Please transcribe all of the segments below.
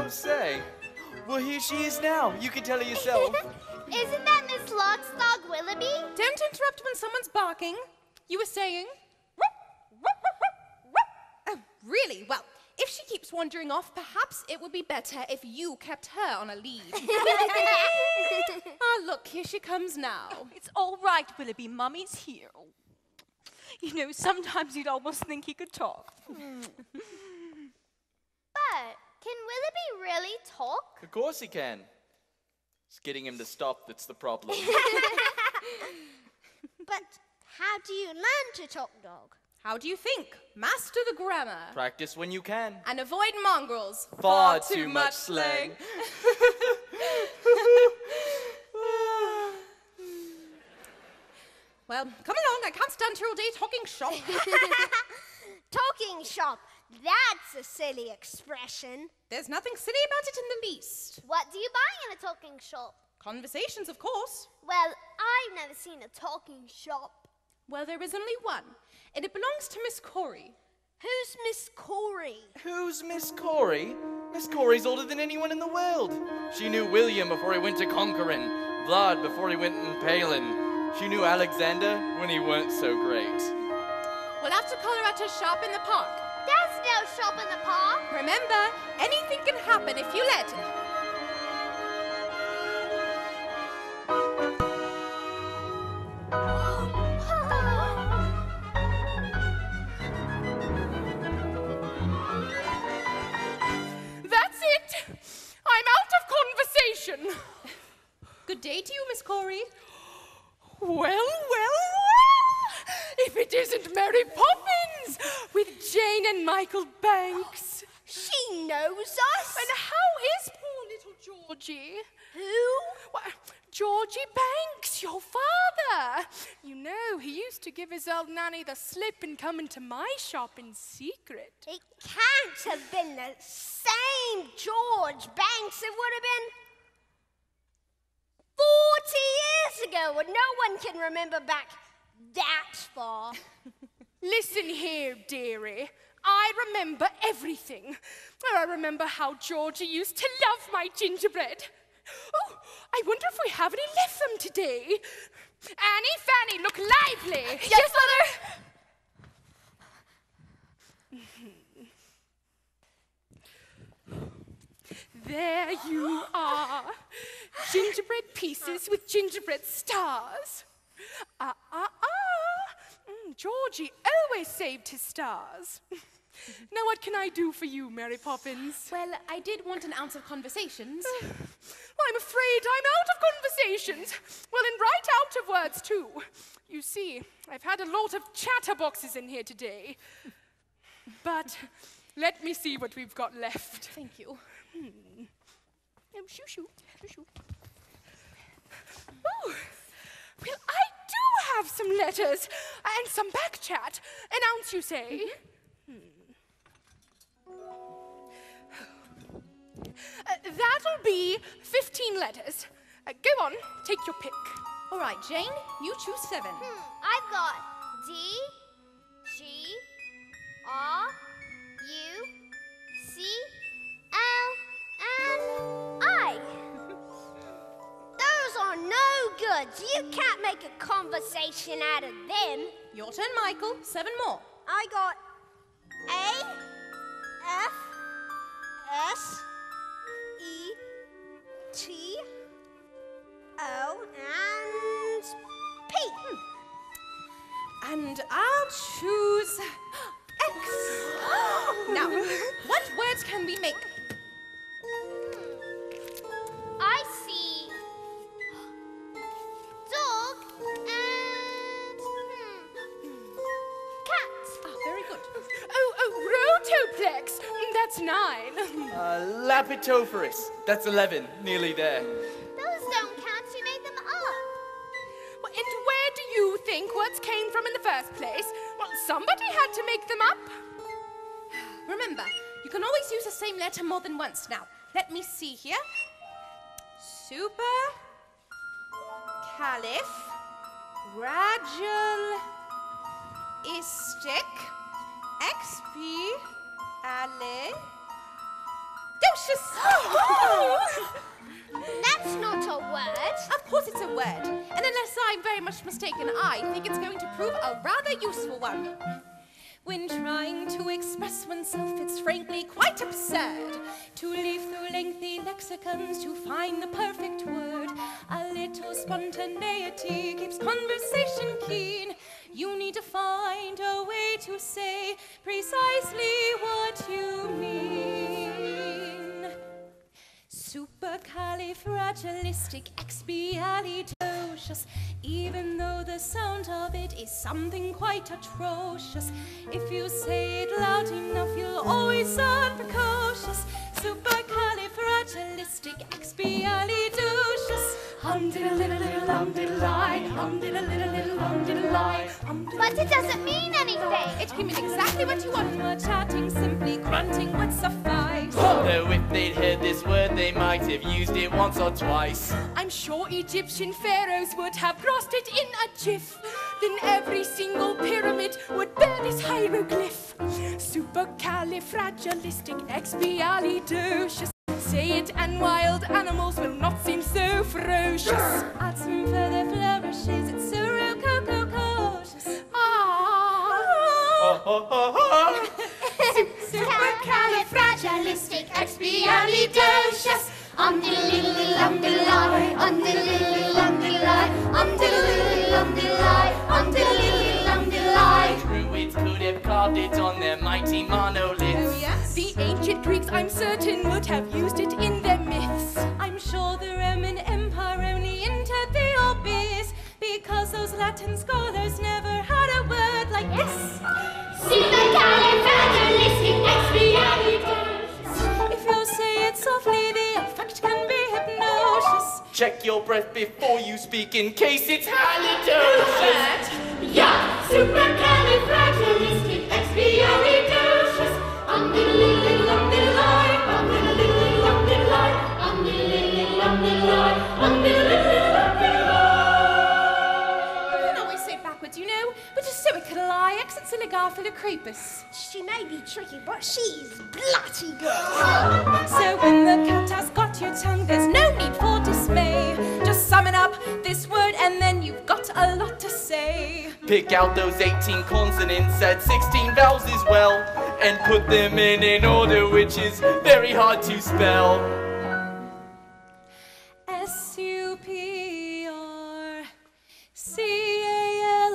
don't say. Well, here she is now. You can tell her yourself. Isn't that Miss Locke's dog, Willoughby? Don't interrupt when someone's barking. You were saying? Oh, really? Well, if she keeps wandering off, perhaps it would be better if you kept her on a lead. Ah, look, here she comes now. It's all right, Willoughby. Mummy's here. You know, sometimes you'd almost think he could talk. But can Willoughby really talk? Of course he can. It's getting him to stop that's the problem. But how do you learn to talk, dog? How do you think? Master the grammar. Practice when you can. And avoid mongrels. Far too much slang. Well, come along. I can't stand here all day talking shop. Talking shop. That's a silly expression. There's nothing silly about it in the least. What do you buy in a talking shop? Conversations, of course. Well, I've never seen a talking shop. Well, there is only one, and it belongs to Miss Corey. Who's Miss Corey? Who's Miss Corey? Miss Corey's older than anyone in the world. She knew William before he went to conquering, Vlad before he went impaling. She knew Alexander when he weren't so great. We'll have to call her at her shop in the park. There's no shop in the park. Remember, anything can happen if you let it. That's it! I'm out of conversation. Good day to you, Miss Corey. Well. If it isn't Mary Poppins with Jane and Michael Banks. She knows us. And how is poor little Georgie? Who? Why, Georgie Banks, your father. You know, he used to give his old nanny the slip and come into my shop in secret. It can't have been the same George Banks. It would have been 40 years ago, and no one can remember back that far. Listen here, dearie. I remember everything. I remember how Georgie used to love my gingerbread. Oh, I wonder if we have any left them today. Annie, Fanny, look lively. Yes, Mother. There you are. Gingerbread pieces with gingerbread stars. Georgie always saved his stars. Now what can I do for you, Mary Poppins? Well, I did want an ounce of conversations. I'm afraid I'm out of conversations. Well, and right out of words, too. You see, I've had a lot of chatterboxes in here today. But let me see what we've got left. Thank you. Oh, shoo. Oh, well, I do have some letters and some back chat. An ounce, you say? That'll be 15 letters. Go on, take your pick. All right, Jane, you choose 7. I've got D, G, R, U, C, L, and I. Those are no good. You can't make a conversation out of them. Your turn, Michael. 7 more. I got A, F, S, E, T, O, and P. And I'll choose X. Now, what words can we make? I see dog and cat. Ah, very good. Oh, rotoplex. That's 9. Lapitophoris. That's 11. Nearly there. Those don't count. You made them up. Well, and where do you think words came from in the first place? Well, somebody had to make them up. Remember, you can always use the same letter more than once. Now, let me see here. Super, caliph, radialistic, XP, ale, supercalifragilisticexpialidocious. That's not a word. Of course it's a word. And unless I'm very much mistaken, I think it's going to prove a rather useful one. When trying to express oneself, it's frankly quite absurd to leaf through lengthy lexicons to find the perfect word. A little spontaneity keeps conversation keen. You need to find a way to say precisely what you mean. Supercalifragilisticexpialidocious, even though the sound of it is something quite atrocious. If you say it loud enough, you'll always sound precocious. Supercalifragilisticexpialidocious. Hum-diddle-diddle-diddle-hum-diddle-lie, hum-diddle-diddle-hum-diddle-lie, But it doesn't mean anything. It can mean exactly what you want. More chatting, simply grunting would suffice. Though if they'd heard this word, they might have used it once or twice. I'm sure Egyptian pharaohs would have crossed it in a jiff. Then every single pyramid would bear this hieroglyph. Supercalifragilisticexpialidocious. Say it and wild animals will not seem so ferocious. Add some further flourishes, it's so real cococautious. Supercalifragilisticexpialidocious. Um-diddle-diddle-diddle-um-diddle-lie, um-diddle-diddle-diddle-um-diddle-lie, um-diddle-diddle-diddle-um-diddle-lie, um-diddle-diddle-diddle-um-diddle-lie. Druids could have carved it on their mighty monoliths. Oh yes? The ancient Greeks, I'm certain, would have used it in their myths. I'm sure the Roman Empire only entered the abyss because those Latin scholars never had a word like this. Supercalifragilisticexpialidocious. If you say it softly, the effect can be hypnosis. Check your breath before you speak in case it's halitosis. Yeah, supercalifragilisticexpialidocious. Um-diddle-diddle-diddle-um-diddle-lie, um-diddle-diddle-diddle-um-diddle-lie, um-diddle-diddle-diddle-um-diddle-lie, um-diddle-diddle-diddle-lie. You can always say it backwards, you know, but just so it could lie, exit siligarphilocrepus. She may be tricky, but she's bloody good. So when the cat has got your tongue, there's no need for dismay. Just summon up this word and then you've got a lot to say. Pick out those 18 consonants, add 16 vowels as well, and put them in an order which is very hard to spell.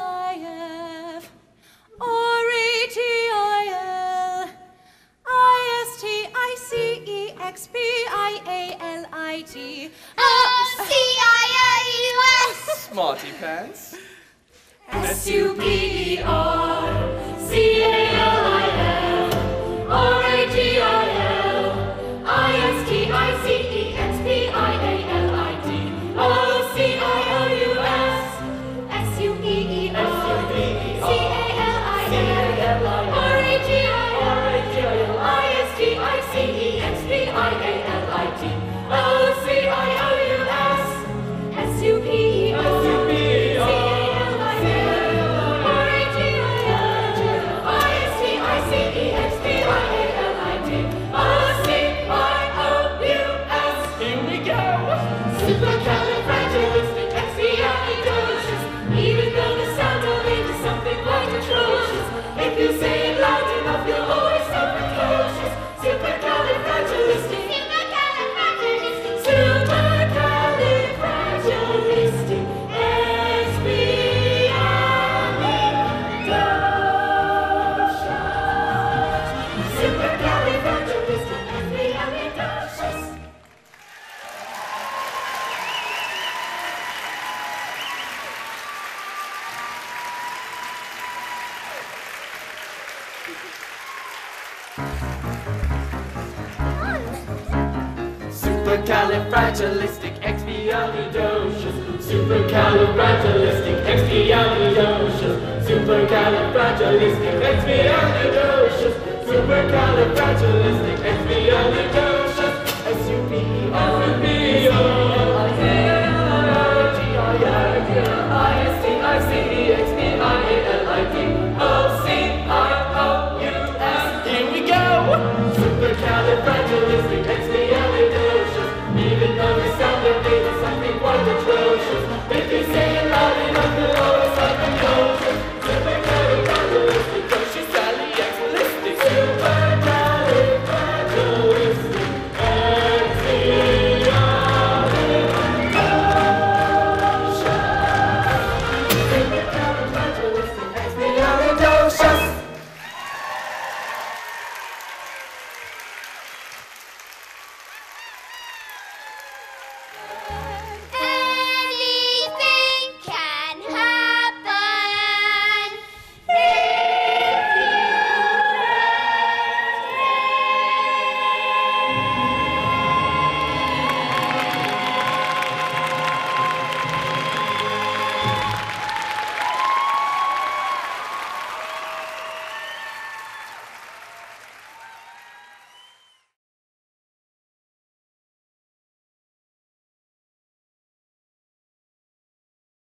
S-U-P-R-C-A-L-I-F R-E-T-I-L-I-S-T-I-C-E-X-P-I-A-L-I-D O-C-I-A-U-S. Smarty pants. S-U-P-E-R-C-A-L-I-F R-A-G-I-L-I-S-T-I-C-E-X-P-I-A-L-I-D O-C-I-O-U-S S-U-P-E-R-C-A-L-I-F R-A-G-I-L-I-S-T-I-C-E-X-P-I-A-L-I-D O-C-I-O-U-S Here we go. Supercalifragilisticexpialidocious. Even though the sound of it is something quite atrocious. If you say it loud enough, you'll always sound precocious. Supercalifragilistic. Supercalifragilisticexpialidocious. Supercalifragilisticexpialidocious. Supercalifragilisticexpialidocious. Supercalifragilisticexpialidocious. Supercalifragilisticexpialidocious.